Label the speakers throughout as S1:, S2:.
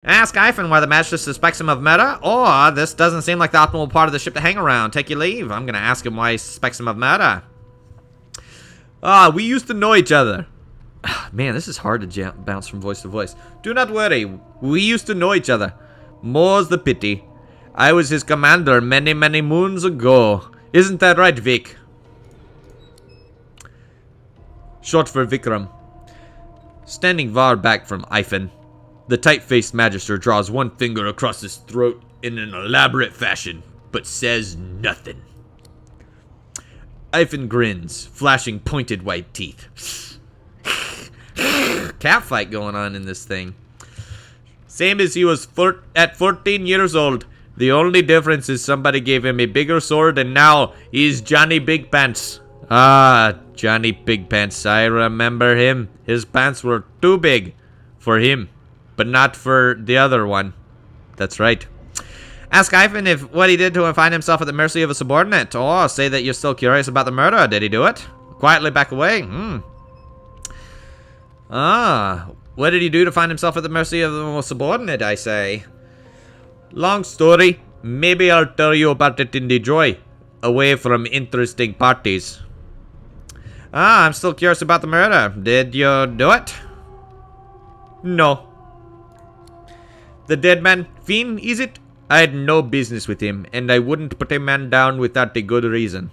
S1: Ask Ivan why the Master suspects him of murder, or this doesn't seem like the optimal part of the ship to hang around. Take your leave. I'm gonna ask him why he suspects him of murder. We used to know each other. Man, this is hard to bounce from voice to voice. Do not worry. We used to know each other. More's the pity. I was his commander many, many moons ago. Isn't that right, Vic? Short for Vikram. Standing far back from Ivan, the tight-faced magister draws one finger across his throat in an elaborate fashion, but says nothing. Ivan grins, flashing pointed white teeth. Cat fight going on in this thing. Same as he was at 14 years old. The only difference is somebody gave him a bigger sword and now he's Johnny Big Pants. Ah, Johnny Big Pants. I remember him. His pants were too big for him, but not for the other one. That's right. Ask Ivan if what he did to find himself at the mercy of a subordinate. Or say that you're still curious about the murder. Did he do it? Quietly back away. What did he do to find himself at the mercy of a subordinate, I say? Long story. Maybe I'll tell you about it in the joy. Away from interesting parties. I'm still curious about the murder. Did you do it? No. The dead man, Fiend, is it? I had no business with him, and I wouldn't put a man down without a good reason.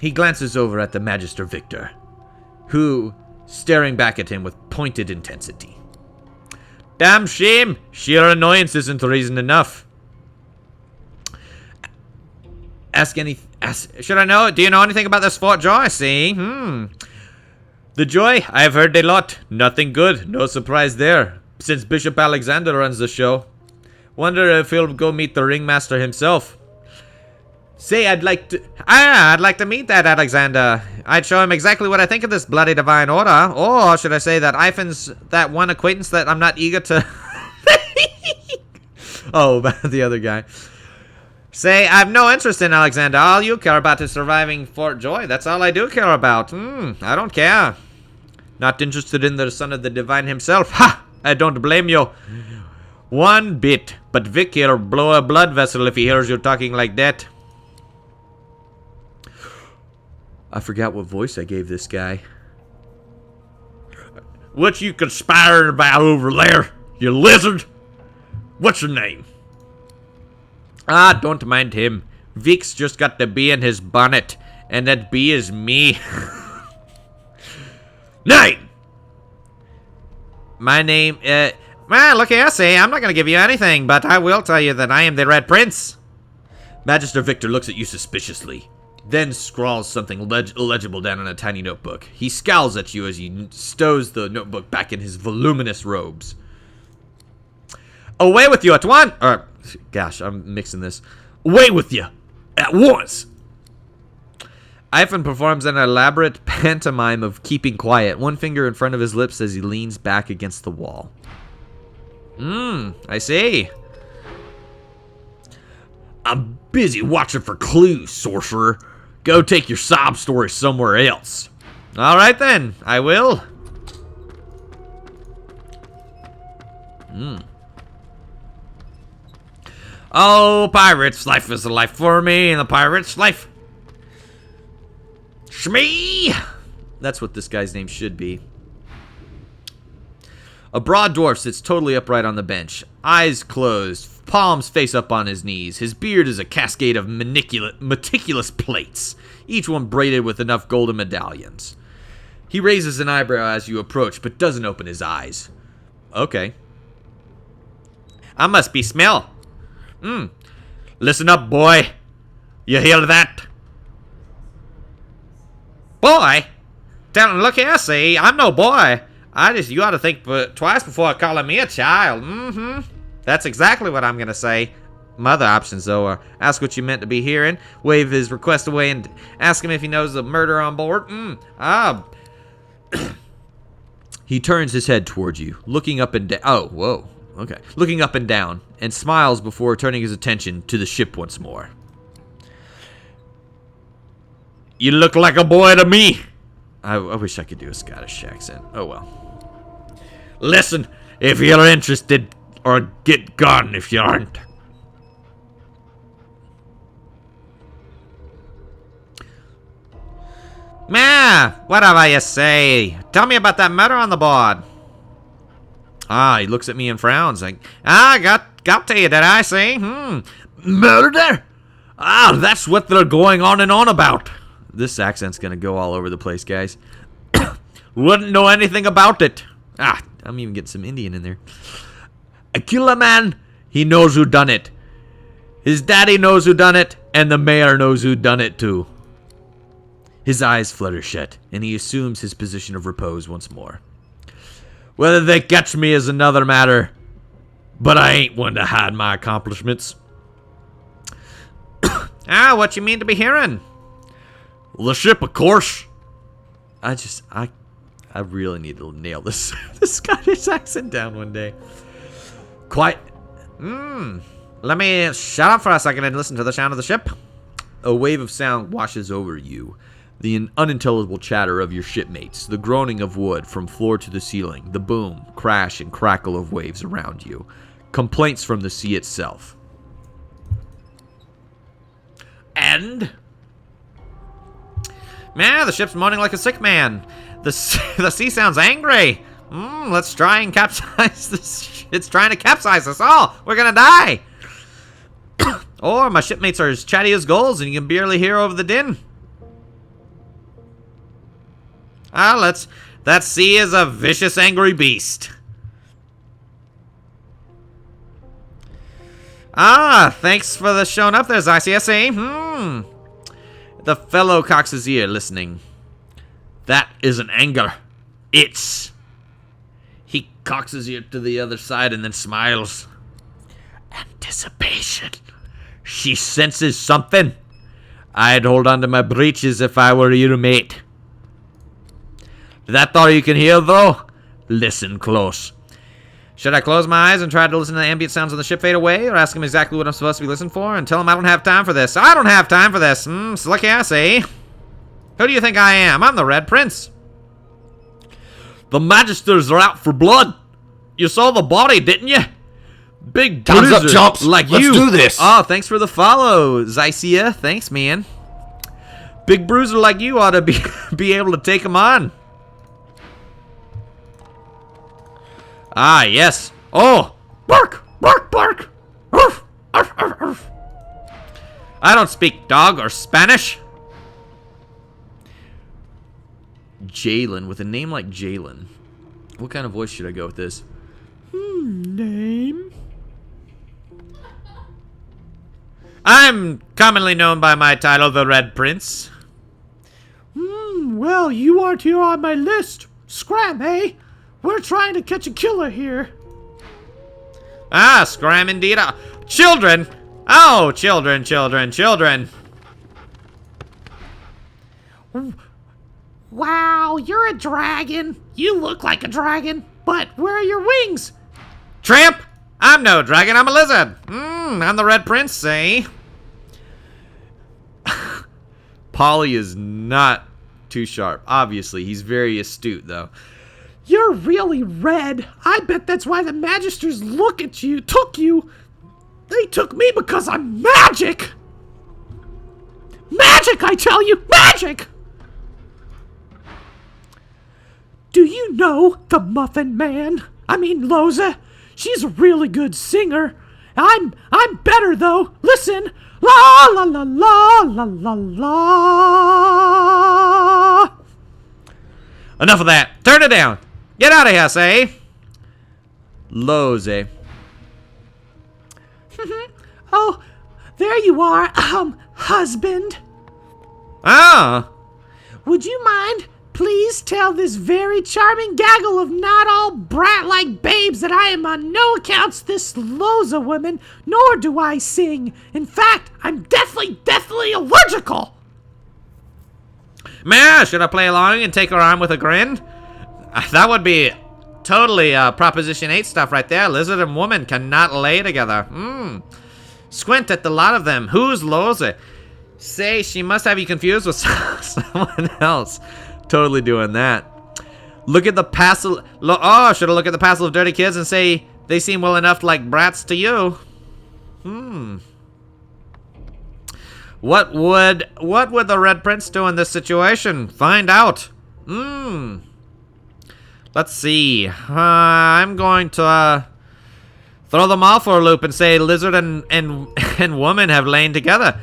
S1: He glances over at the Magister Victor, who, staring back at him with pointed intensity. Damn shame! Sheer annoyance isn't reason enough. Should I know? Do you know anything about this Fort Joy? See? The Joy? I've heard a lot. Nothing good. No surprise there. Since Bishop Alexander runs the show. Wonder if he'll go meet the ringmaster himself. Say, I'd like to meet that Alexander. I'd show him exactly what I think of this bloody divine order. Or should I say that Ivan's that one acquaintance that I'm not eager to... Oh, the other guy. Say, I've no interest in Alexander. All you care about is surviving Fort Joy. That's all I do care about. I don't care. Not interested in the son of the divine himself. Ha! I don't blame you. One bit. But Vic here'll blow a blood vessel if he hears you talking like that. I forgot what voice I gave this guy. What you conspiring about over there, you lizard? What's your name? Don't mind him. Vic's just got the bee in his bonnet, and that bee is me. Name! My name, well, look here, see, I'm not gonna give you anything, but I will tell you that I am the Red Prince. Magister Victor looks at you suspiciously, then scrawls something illegible down in a tiny notebook. He scowls at you as he stows the notebook back in his voluminous robes. Away with you at once! Gosh, I'm mixing this. Away with you! At once! Ivan performs an elaborate pantomime of keeping quiet, one finger in front of his lips as he leans back against the wall. I see. I'm busy watching for clues, sorcerer. Go take your sob story somewhere else. Alright then, I will. Oh, pirates, life is a life for me, and the pirate's life. Shmee! That's what this guy's name should be. A broad dwarf sits totally upright on the bench, eyes closed, palms face up on his knees. His beard is a cascade of meticulous plaits, each one braided with enough golden medallions. He raises an eyebrow as you approach, but doesn't open his eyes. Okay. I must be smell. Listen up, boy. You hear that? Boy? Look here, see, I'm no boy. You ought to think twice before calling me a child. That's exactly what I'm gonna say. My other options, though, are ask what you meant to be hearing, wave his request away, and ask him if he knows the murder on board. He turns his head towards you, looking up and down. Oh, whoa. Okay. Looking up and down, and smiles before turning his attention to the ship once more. You look like a boy to me. I wish I could do a Scottish accent. Oh well. Listen, if you're interested, or get gone if you aren't. Man, whatever you say. Tell me about that murder on the board. Ah, he looks at me and frowns like, got to you, did I say? Murder? Ah, that's what they're going on and on about. This accent's gonna go all over the place, guys. Wouldn't know anything about it. Ah, I'm even getting some Indian in there. I kill a man, he knows who done it. His daddy knows who done it, and the mayor knows who done it too. His eyes flutter shut, and he assumes his position of repose once more. Whether they catch me is another matter, but I ain't one to hide my accomplishments. What you mean to be hearing? The ship, of course. I really need to nail this Scottish accent down one day. Quite. Let me shut up for a second and listen to the sound of the ship. A wave of sound washes over you. The unintelligible chatter of your shipmates, the groaning of wood from floor to the ceiling, the boom, crash, and crackle of waves around you. Complaints from the sea itself. And? Man, the ship's moaning like a sick man. The sea sounds angry. Let's try and capsize this. It's trying to capsize us all. We're gonna die. Or my shipmates are as chatty as gulls and you can barely hear over the din. That sea is a vicious, angry beast. Thanks for the showing up there, ICSA. The fellow cocks his ear, listening. That isn't anger. He cocks his ear to the other side and then smiles. Anticipation. She senses something. I'd hold on to my breeches if I were your mate. That all you can hear, though? Listen close. Should I close my eyes and try to listen to the ambient sounds of the ship fade away, or ask him exactly what I'm supposed to be listening for, and tell him I don't have time for this? I don't have time for this. Slick ass, eh? Who do you think I am? I'm the Red Prince. The Magisters are out for blood. You saw the body, didn't you? Big
S2: Time's up, chumps.
S1: Like
S2: Let's
S1: you.
S2: do this.
S1: Oh, thanks for the follow, Zycia. Thanks, man. Big bruiser like you ought to be able to take him on. Ah, yes. Oh, bark, bark, bark. Arf, arf, arf, arf. I don't speak dog or Spanish. Jalen, with a name like Jalen. What kind of voice should I go with this? Name? I'm commonly known by my title, the Red Prince.
S3: Well, you aren't here on my list. Scram, eh? We're trying to catch a killer here.
S1: Ah, scram indeed. Children! Oh, children, children, children.
S3: Wow, you're a dragon. You look like a dragon, but where are your wings?
S1: Tramp! I'm no dragon, I'm a lizard. I'm the Red Prince, eh? Polly is not too sharp. Obviously, he's very astute, though.
S3: You're really red. I bet that's why the Magisters took you. They took me because I'm magic. Magic, I tell you, magic! Do you know the Muffin Man? I mean, Loza. She's a really good singer. I'm better, though. Listen. La la la la la la la.
S1: Enough of that. Turn it down. Get out of here, say. Loze.
S3: Oh, there you are, husband.
S1: Ah.
S3: Would you mind please tell this very charming gaggle of not all brat-like babes that I am on no accounts this Loza woman, nor do I sing. In fact, I'm deathly allergical.
S1: Man, should I play along and take her arm with a grin? That would be totally Proposition 8 stuff right there. Lizard and woman cannot lay together. Squint at the lot of them. Who's Loza? Say, she must have you confused with someone else. Totally doing that. Look at the passive. Oh, should I look at the passive dirty kids and say they seem well enough like brats to you? What would the Red Prince do in this situation? Find out. Let's see. I'm going to throw them all for a loop and say lizard and woman have lain together.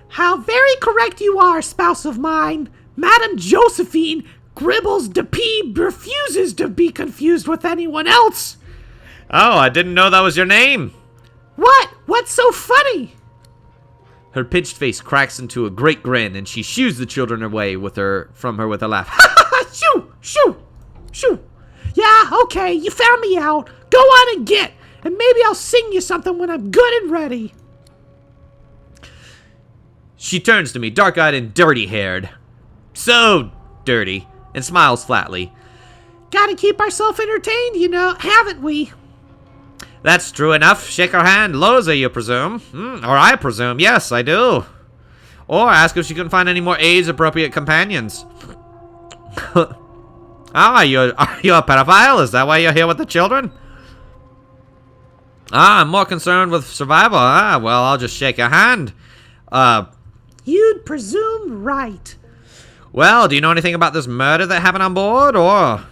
S3: How very correct you are, spouse of mine. Madame Josephine Gribbles de P refuses to be confused with anyone else.
S1: Oh, I didn't know that was your name.
S3: What? What's so funny?
S1: Her pinched face cracks into a great grin, and she shoos the children away from her with a laugh.
S3: Shoo! Shoo! Shoo! Yeah, okay, you found me out. Go on and get, and maybe I'll sing you something when I'm good and ready.
S1: She turns to me, dark-eyed and dirty-haired. So dirty, and smiles flatly.
S3: Gotta keep ourselves entertained, you know, haven't we?
S1: That's true enough. Shake her hand. Loza, you presume? Or I presume. Yes, I do. Or ask if she couldn't find any more age-appropriate companions. Are you a pedophile? Is that why you're here with the children? I'm more concerned with survival. Well, I'll just shake your hand.
S3: You'd presume right.
S1: Well, do you know anything about this murder that happened on board? Or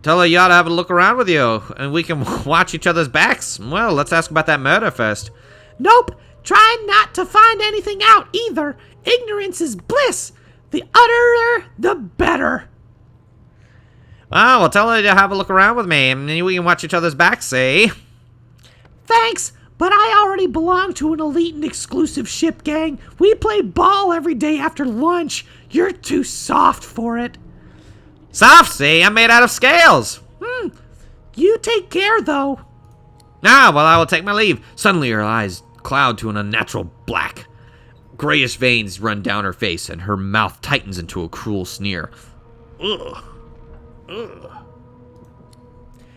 S1: tell her yacht to have a look around with you, and we can watch each other's backs. Well, let's ask about that murder first.
S3: Nope. Try not to find anything out either. Ignorance is bliss. The utterer, the better.
S1: Oh, well, tell her to have a look around with me, and we can watch each other's backs, eh?
S3: Thanks, but I already belong to an elite and exclusive ship gang. We play ball every day after lunch. You're too soft for it.
S1: Soft, see? I'm made out of scales.
S3: You take care, though.
S1: Ah, well, I will take my leave. Suddenly her eyes cloud to an unnatural black. Grayish veins run down her face, and her mouth tightens into a cruel sneer. Ugh. Ugh.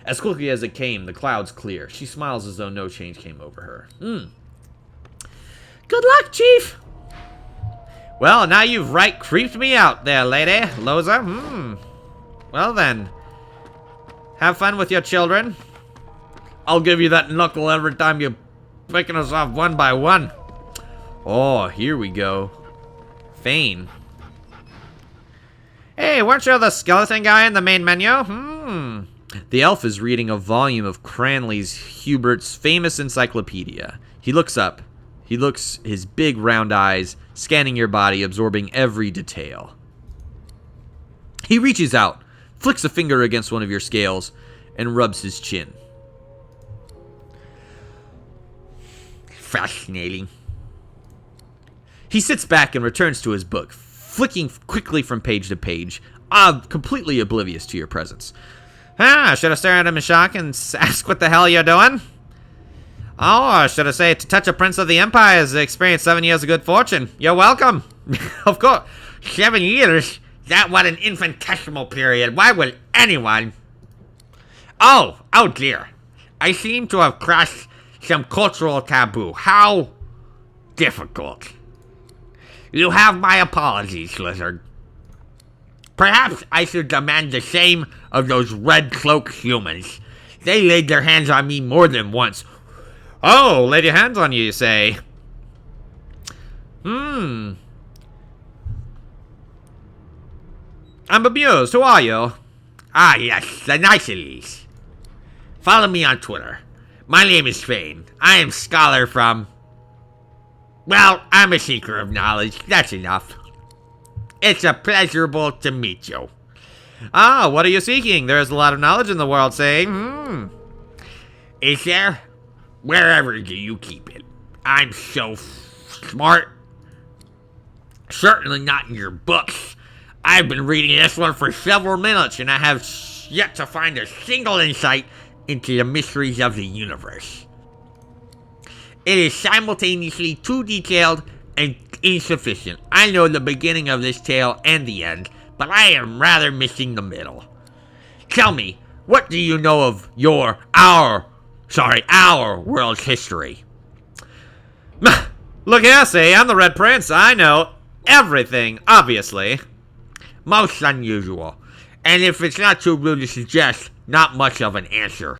S1: As quickly as it came, the clouds clear. She smiles as though no change came over her.
S3: Good luck, Chief.
S1: Well, now you've right creeped me out there, lady. Loza. Well then. Have fun with your children. I'll give you that knuckle every time you're picking us off one by one. Oh, here we go. Fane. Hey, weren't you the skeleton guy in the main menu? The elf is reading a volume of Cranley's Hubert's famous encyclopedia. He looks up. He looks his big round eyes, scanning your body, absorbing every detail. He reaches out, flicks a finger against one of your scales, and rubs his chin. Fascinating. He sits back and returns to his book, flicking quickly from page to page, completely oblivious to your presence. Should I stare at him in shock and ask what the hell you're doing? Oh, should I say, to touch a prince of the empire has experienced 7 years of good fortune. You're welcome. Of course. 7 years? That what an infinitesimal period. Why would anyone? Oh dear. I seem to have crossed some cultural taboo. How difficult. You have my apologies, lizard. Perhaps I should demand the same of those red cloak humans. They laid their hands on me more than once. Oh, laid your hands on you say? I'm amused. Who are you? Ah, yes, the niceties. Follow me on Twitter. My name is Fane. I am scholar from... Well, I'm a seeker of knowledge. That's enough. It's a pleasurable to meet you. Ah, what are you seeking? There's a lot of knowledge in the world, saying. Is there? Wherever do you keep it? I'm so smart. Certainly not in your books. I've been reading this one for several minutes, and I have yet to find a single insight into the mysteries of the universe. It is simultaneously too detailed and insufficient. I know the beginning of this tale and the end, but I am rather missing the middle. Tell me, what do you know of our world's history? Look here, say, I'm the Red Prince. I know everything, obviously. Most unusual. And if it's not too rude to suggest, not much of an answer.